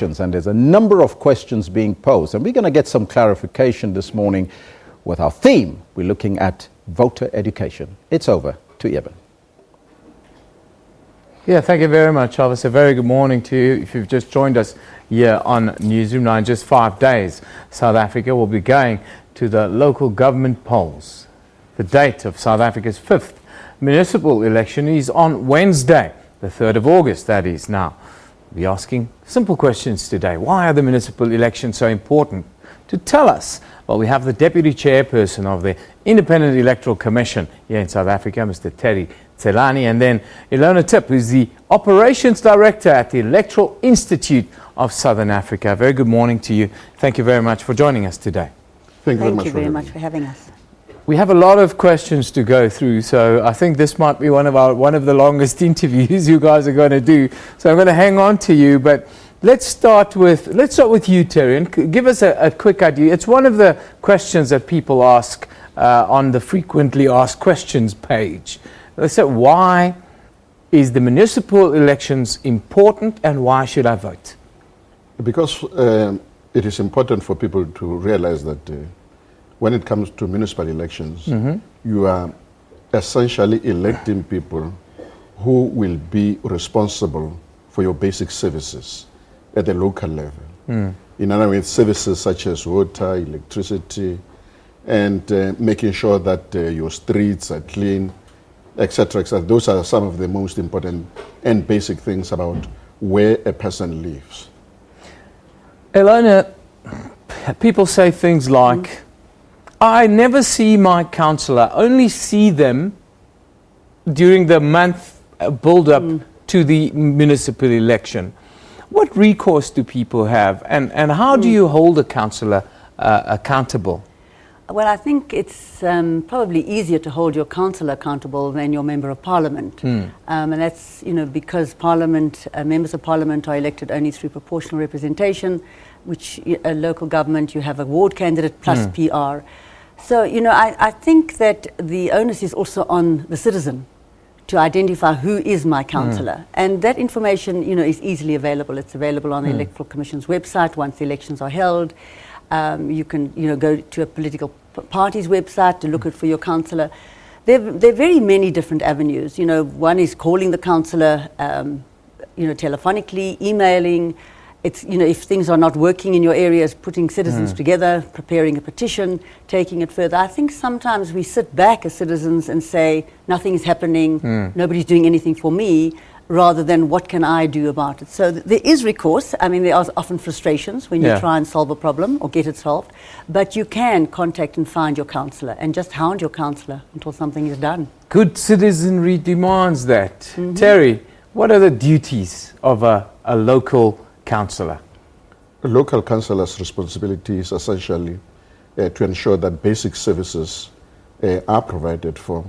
And there's a number of questions being posed, and we're going to get some clarification this morning with our theme. We're looking at voter education. It's over to Eben. Yeah, thank you very much, Elvis. A very good morning to you. If you've just joined us here on Newsroom 9, just 5 days, South Africa will be going to the local government polls. The date of South Africa's 5th municipal election is on Wednesday, the 3rd of August, that is. Now, we'll be asking simple questions today. Why are the municipal elections so important? To tell us, well, we have the Deputy Chairperson of the Independent Electoral Commission here in South Africa, Mr. Tselane, and then Ilona Tip, who's the Operations Director at the Electoral Institute of Southern Africa. Very good morning to you. Thank you very much for joining us today. Thank you very much for having us. We have a lot of questions to go through, so I think this might be one of the longest interviews you guys are going to do. So I'm going to hang on to you, but let's start with you, Terry, and give us a quick idea. It's one of the questions that people ask on the frequently asked questions page. They say, why is the municipal elections important, and why should I vote? Because it is important for people to realize that when it comes to municipal elections, you are essentially electing people who will be responsible for your basic services at the local level. In other words, services such as water, electricity, and making sure that your streets are clean, etc., etc. Those are some of the most important and basic things about where a person lives. Ilona, people say things like, I never see my councillor, only see them during the month build-up to the municipal election. What recourse do people have, and how do you hold a councillor accountable? Well, I think it's probably easier to hold your councillor accountable than your member of parliament. And that's, because members of parliament are elected only through proportional representation, which a local government, you have a ward candidate plus PR. So, I think that the onus is also on the citizen to identify who is my councillor. And that information, is easily available. It's available on the Electoral Commission's website once the elections are held. You can, go to a political party's website to look for your councillor. There are very many different avenues. One is calling the councillor, telephonically, emailing. It's, if things are not working in your areas, putting citizens together, preparing a petition, taking it further. I think sometimes we sit back as citizens and say, nothing is happening, nobody's doing anything for me, rather than what can I do about it. So there is recourse. I mean, there are often frustrations when you try and solve a problem or get it solved, but you can contact and find your councillor and just hound your councillor until something is done. Good citizenry demands that. Terry, what are the duties of a local councillor? A local councillor's responsibility is essentially to ensure that basic services are provided for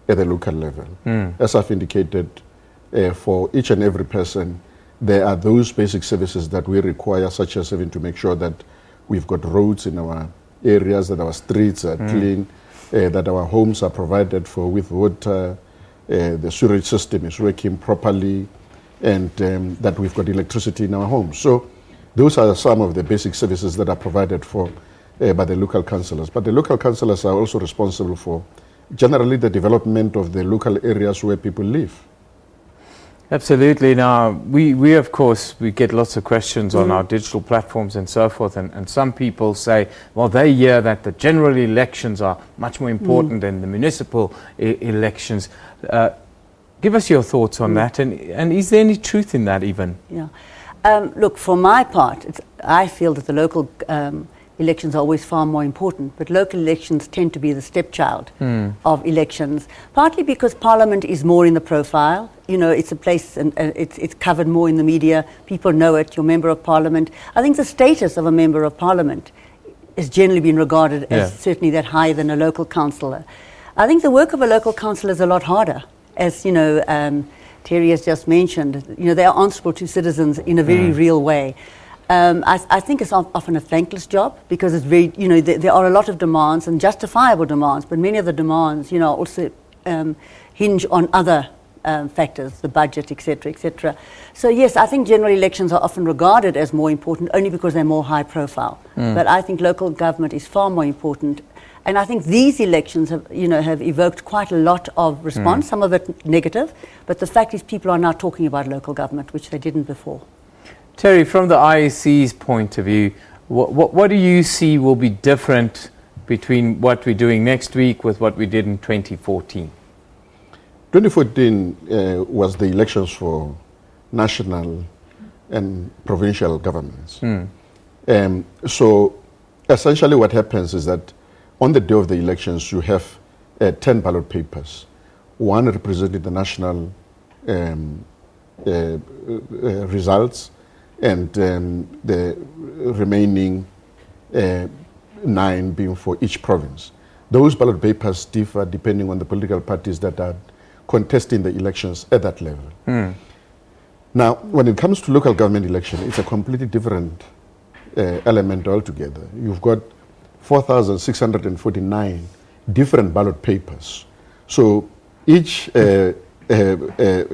at the local level. As I've indicated, for each and every person, there are those basic services that we require, such as having to make sure that we've got roads in our areas, that our streets are clean, that our homes are provided for with water, the sewage system is working properly, and that we've got electricity in our homes. So those are some of the basic services that are provided for by the local councillors. But the local councillors are also responsible for generally the development of the local areas where people live. Absolutely. Now, we of course, we get lots of questions on our digital platforms and so forth, and some people say, well, they hear that the general elections are much more important than the municipal elections. Give us your thoughts on that, and is there any truth in that even? Yeah. Look, for my part, I feel that the local elections are always far more important, but local elections tend to be the stepchild of elections, partly because Parliament is more in the profile. It's a place, and it's covered more in the media. People know it, your Member of Parliament. I think the status of a Member of Parliament has generally been regarded as certainly that higher than a local councillor. I think the work of a local councillor is a lot harder. As Terry has just mentioned, they are answerable to citizens in a very real way. I think it's often a thankless job because it's very, there are a lot of demands and justifiable demands, but many of the demands, also hinge on other factors, the budget, etc., etc. So yes, I think general elections are often regarded as more important only because they're more high profile. But I think local government is far more important. And I think these elections have evoked quite a lot of response, some of it negative, but the fact is people are now talking about local government, which they didn't before. Terry, from the IEC's point of view, what do you see will be different between what we're doing next week with what we did in 2014? 2014 was the elections for national and provincial governments. So essentially what happens is that on the day of the elections, you have 10 ballot papers, one representing the national results and the remaining 9 being for each province. Those ballot papers differ depending on the political parties that are contesting the elections at that level. Now, when it comes to local government election, it's a completely different element altogether. You've got 4,649 different ballot papers. So each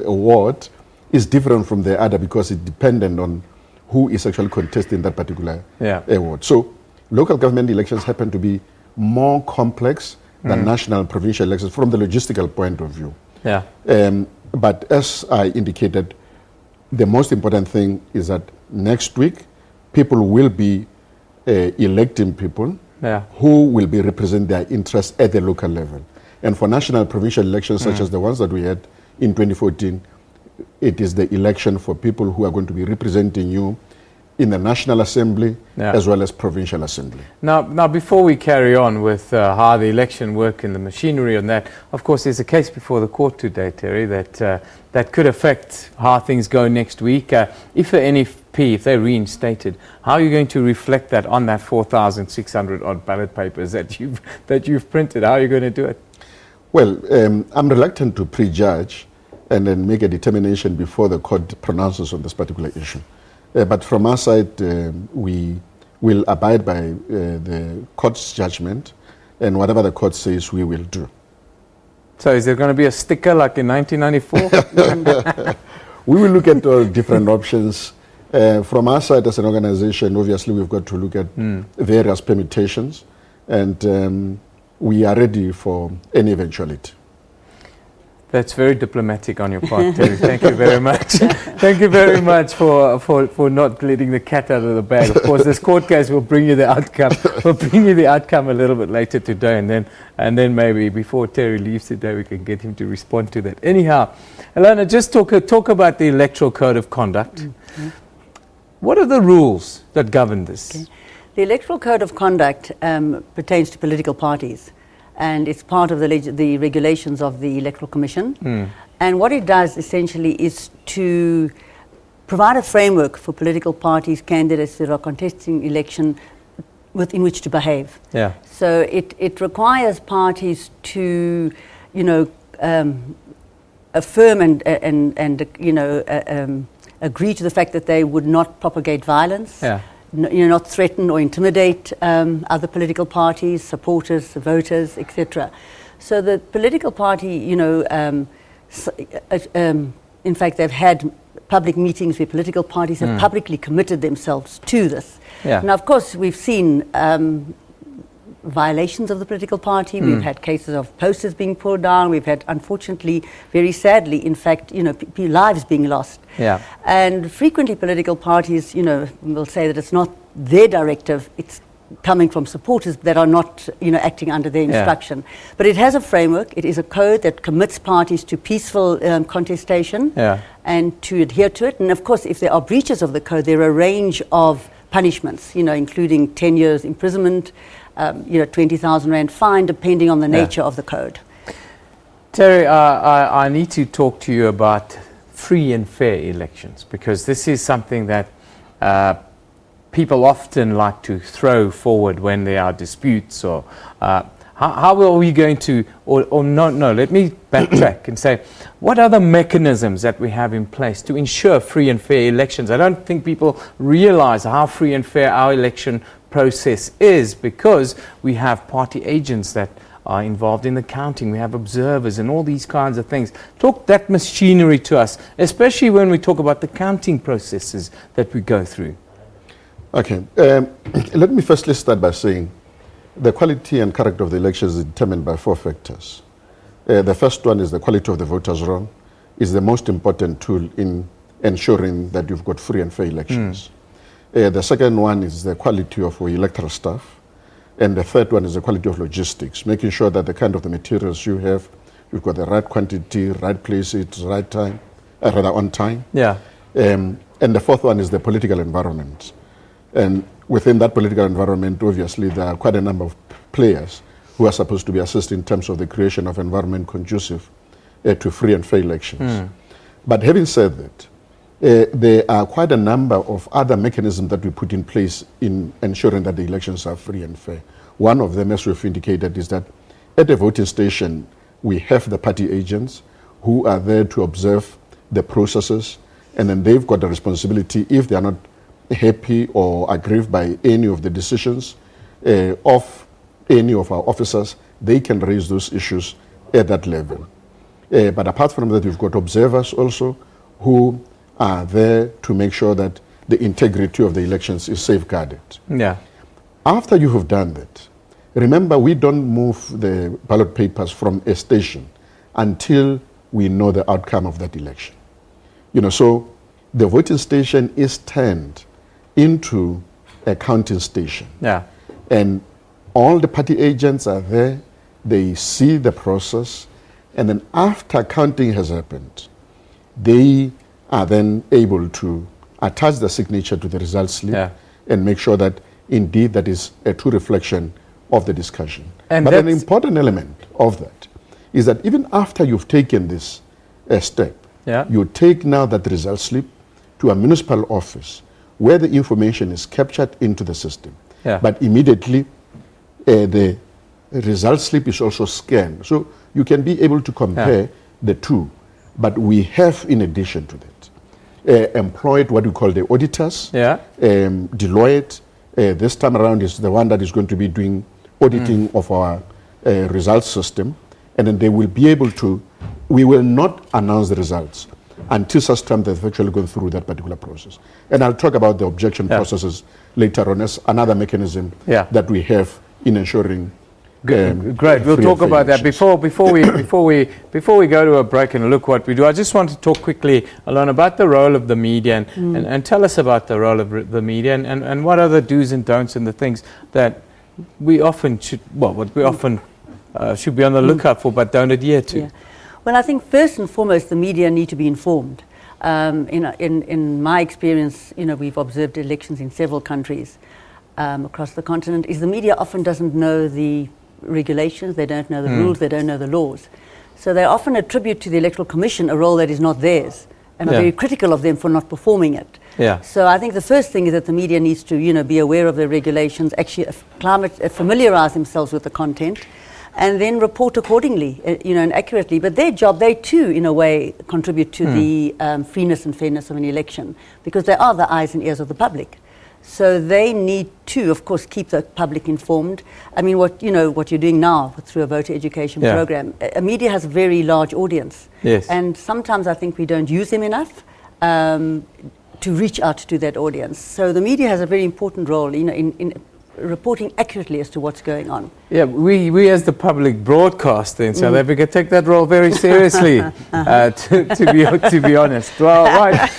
award is different from the other because it's dependent on who is actually contesting that particular award. So local government elections happen to be more complex than national and provincial elections from the logistical point of view. But as I indicated, the most important thing is that next week people will be electing people who will be representing their interests at the local level. And for national provincial elections such as the ones that we had in 2014, it is the election for people who are going to be representing you in the National Assembly as well as Provincial Assembly. Now, before we carry on with how the election work and the machinery on that, of course, there's a case before the court today, Terry, that could affect how things go next week. If the NFP, if they're reinstated, how are you going to reflect that on that 4,600 odd ballot papers that you've printed? How are you going to do it? Well, I'm reluctant to prejudge and then make a determination before the court pronounces on this particular issue. But from our side, we will abide by the court's judgment, and whatever the court says, we will do. So is there going to be a sticker like in 1994? We will look at all different options. From our side as an organization, obviously we've got to look at various permutations, and we are ready for any eventuality. That's very diplomatic on your part, Terry. Thank you very much. Thank you very much for not letting the cat out of the bag. Of course, this court case will bring you the outcome. We'll bring you the outcome a little bit later today, and then maybe before Terry leaves today, we can get him to respond to that. Anyhow, Ilona, just talk about the Electoral Code of Conduct. What are the rules that govern this? Okay. The Electoral Code of Conduct pertains to political parties, and it's part of the regulations of the Electoral Commission. And what it does essentially is to provide a framework for political parties, candidates that are contesting election in which to behave. So it requires parties to, affirm and agree to the fact that they would not propagate violence. Not threaten or intimidate other political parties, supporters, voters, etc. So the political party, in fact, they've had public meetings where political parties have publicly committed themselves to this. Now, of course, we've seen violations of the political party. We've had cases of posters being pulled down. We've had, unfortunately, very sadly, in fact, lives being lost. And frequently political parties, will say that it's not their directive, it's coming from supporters that are not, acting under their instruction. But it has a framework. It is a code that commits parties to peaceful contestation and to adhere to it. And of course, if there are breaches of the code, there are a range of punishments, including 10 years imprisonment, 20,000 Rand fine, depending on the nature of the code. Terry, I need to talk to you about free and fair elections, because this is something that people often like to throw forward when there are disputes, or how are we going to, let me backtrack and say, what are the mechanisms that we have in place to ensure free and fair elections? I don't think people realize how free and fair our election process is, because we have party agents that are involved in the counting. We have observers and all these kinds of things. Talk that machinery to us, especially when we talk about the counting processes that we go through. Okay. Let me firstly start by saying the quality and character of the elections is determined by 4 factors. The first one is the quality of the voters' roll. Is the most important tool in ensuring that you've got free and fair elections. The second one is the quality of our electoral staff. And the third one is the quality of logistics, making sure that the kind of the materials you have, you've got the right quantity, right places, right time, rather on time. Yeah. And the fourth one is the political environment. And within that political environment, obviously, there are quite a number of players who are supposed to be assisting in terms of the creation of environment conducive to free and fair elections. But having said that, there are quite a number of other mechanisms that we put in place in ensuring that the elections are free and fair. One of them, as we've indicated, is that at the voting station, we have the party agents who are there to observe the processes, and then they've got the responsibility, if they are not happy or aggrieved by any of the decisions of any of our officers, they can raise those issues at that level. But apart from that, we've got observers also who are there to make sure that the integrity of the elections is safeguarded. Yeah. After you have done that, remember, we don't move the ballot papers from a station until we know the outcome of that election. So the voting station is turned into a counting station. Yeah. And all the party agents are there, they see the process, and then after counting has happened, they are then able to attach the signature to the result slip and make sure that indeed that is a true reflection of the discussion. And but an important element of that is that even after you've taken this step, you take now that result slip to a municipal office where the information is captured into the system. But immediately the result slip is also scanned. So you can be able to compare the two. But we have, in addition to that, employed what we call the auditors. Deloitte, this time around, is the one that is going to be doing auditing of our results system. And then they will be able to, we will not announce the results until such time they've actually gone through that particular process. And I'll talk about the objection processes later on as another mechanism that we have in ensuring. Great, we'll talk about that. Before we go to a break and look what we do, I just want to talk quickly, Ilona, about the role of the media and tell us about the role of the media and what are the do's and don'ts and the things that we often should, should be on the lookout for but don't adhere to. Well, I think first and foremost, the media need to be informed. In my experience, we've observed elections in several countries across the continent, is the media often doesn't know the regulations, they don't know the rules, they don't know the laws. So they often attribute to the Electoral Commission a role that is not theirs and are very critical of them for not performing it. So I think the first thing is that the media needs to, be aware of the regulations, actually familiarize themselves with the content, and then report accordingly, and accurately. But their job, they too, in a way, contribute to the freeness and fairness of an election, because they are the eyes and ears of the public. So they need to, of course, keep the public informed. I mean, what you're doing now through a voter education program, media has a very large audience. And sometimes I think we don't use them enough to reach out to that audience. So the media has a very important role, in reporting accurately as to what's going on. We as the public broadcaster in South Africa take that role very seriously, to be honest. Well, right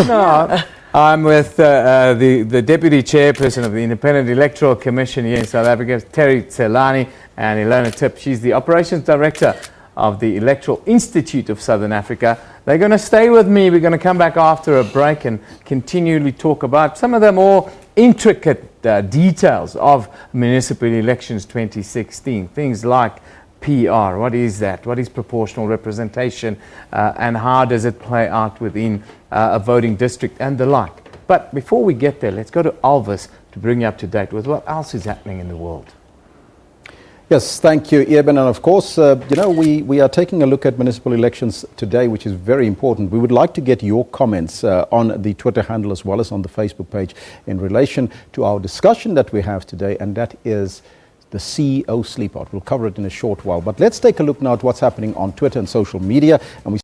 now I'm with the Deputy Chairperson of the Independent Electoral Commission here in South Africa, Tselane, and Ilona Tip. She's the Operations Director of the Electoral Institute of Southern Africa. They're going to stay with me. We're going to come back after a break and continually talk about some of the more intricate details of municipal elections 2016. Things like PR, what is that? What is proportional representation? And how does it play out within a voting district and the like? But before we get there, let's go to Alvis to bring you up to date with what else is happening in the world. Yes, thank you, Eben. And of course, we are taking a look at municipal elections today, which is very important. We would like to get your comments on the Twitter handle as well as on the Facebook page in relation to our discussion that we have today, and that is the CEO sleepout. We'll cover it in a short while. But let's take a look now at what's happening on Twitter and social media. And we